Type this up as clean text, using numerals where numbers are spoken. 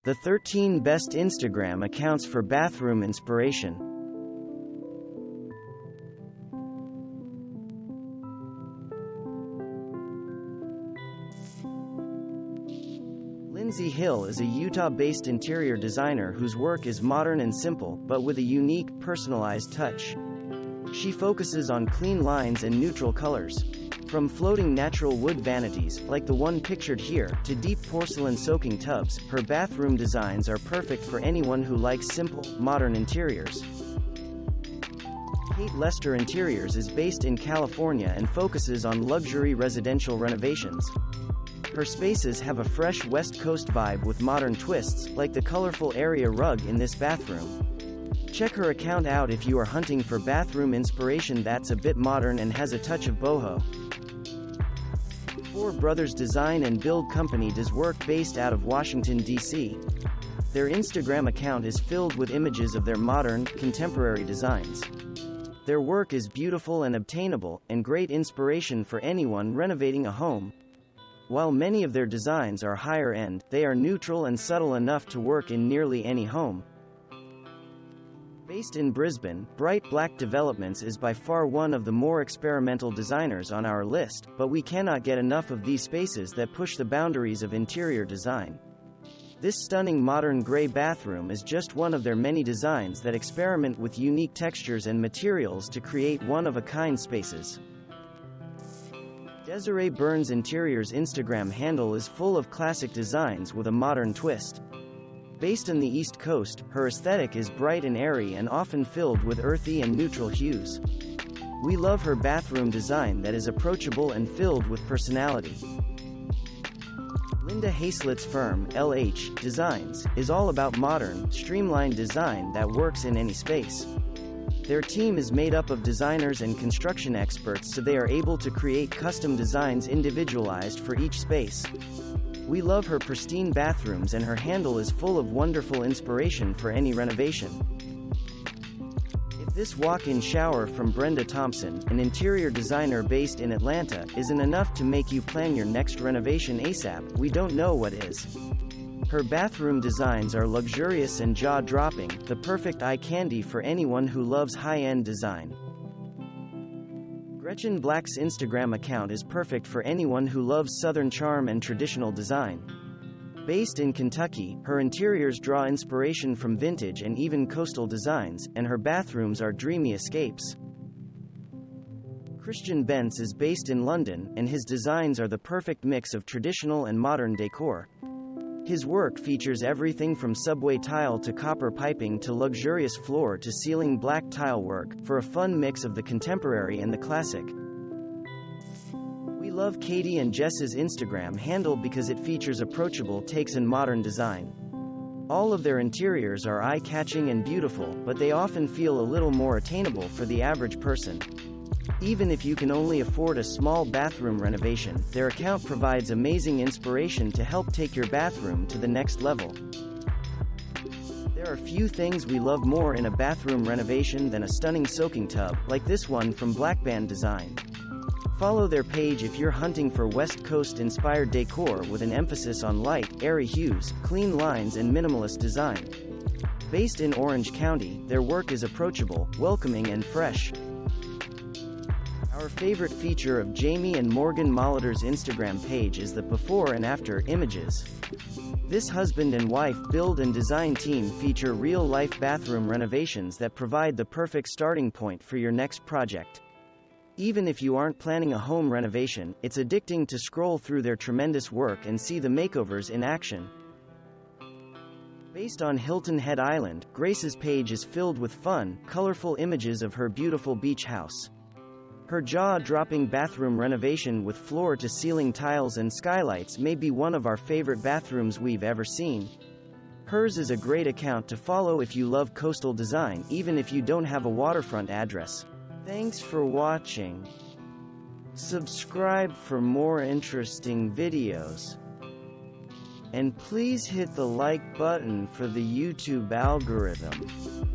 The 13 best Instagram accounts for bathroom inspiration. Lindsay Hill is a Utah-based interior designer whose work is modern and simple, but with a unique, personalized touch. She focuses on clean lines and neutral colors. From floating natural wood vanities, like the one pictured here, to deep porcelain soaking tubs, her bathroom designs are perfect for anyone who likes simple, modern interiors. Kate Lester Interiors is based in California and focuses on luxury residential renovations. Her spaces have a fresh West Coast vibe with modern twists, like the colorful area rug in this bathroom. Check her account out if you are hunting for bathroom inspiration that's a bit modern and has a touch of boho. Four Brothers Design and Build Company does work based out of Washington, D.C. Their Instagram account is filled with images of their modern, contemporary designs. Their work is beautiful and obtainable, and great inspiration for anyone renovating a home. While many of their designs are higher end, they are neutral and subtle enough to work in nearly any home. Based in Brisbane, Bright Black Developments is by far one of the more experimental designers on our list, but we cannot get enough of these spaces that push the boundaries of interior design. This stunning modern gray bathroom is just one of their many designs that experiment with unique textures and materials to create one-of-a-kind spaces. Desiree Burns Interiors' Instagram handle is full of classic designs with a modern twist. Based on the East Coast, her aesthetic is bright and airy and often filled with earthy and neutral hues. We love her bathroom design that is approachable and filled with personality. Linda Hayslett's firm, LH Designs, is all about modern, streamlined design that works in any space. Their team is made up of designers and construction experts, so they are able to create custom designs individualized for each space. We love her pristine bathrooms, and her handle is full of wonderful inspiration for any renovation. If this walk-in shower from Brenda Thompson, an interior designer based in Atlanta, isn't enough to make you plan your next renovation ASAP, we don't know what is. Her bathroom designs are luxurious and jaw-dropping, the perfect eye candy for anyone who loves high-end design. Gretchen Black's Instagram account is perfect for anyone who loves Southern charm and traditional design. Based in Kentucky, her interiors draw inspiration from vintage and even coastal designs, and her bathrooms are dreamy escapes. Christian Bentz is based in London, and his designs are the perfect mix of traditional and modern decor. His work features everything from subway tile to copper piping to luxurious floor-to-ceiling black tile work, for a fun mix of the contemporary and the classic. We love Katie and Jess's Instagram handle because it features approachable takes on modern design. All of their interiors are eye-catching and beautiful, but they often feel a little more attainable for the average person. Even if you can only afford a small bathroom renovation, their account provides amazing inspiration to help take your bathroom to the next level. There are few things we love more in a bathroom renovation than a stunning soaking tub, like this one from Black Band Design. Follow their page if you're hunting for West Coast-inspired decor with an emphasis on light, airy hues, clean lines and minimalist design. Based in Orange County, their work is approachable, welcoming and fresh. Our favorite feature of Jamie and Morgan Molitor's Instagram page is the before and after images. This husband and wife build and design team feature real-life bathroom renovations that provide the perfect starting point for your next project. Even if you aren't planning a home renovation, it's addicting to scroll through their tremendous work and see the makeovers in action. Based on Hilton Head Island, Grace's page is filled with fun, colorful images of her beautiful beach house. Her jaw-dropping bathroom renovation with floor-to-ceiling tiles and skylights may be one of our favorite bathrooms we've ever seen. Hers is a great account to follow if you love coastal design, even if you don't have a waterfront address. Thanks for watching. Subscribe for more interesting videos. And please hit the like button for the YouTube algorithm.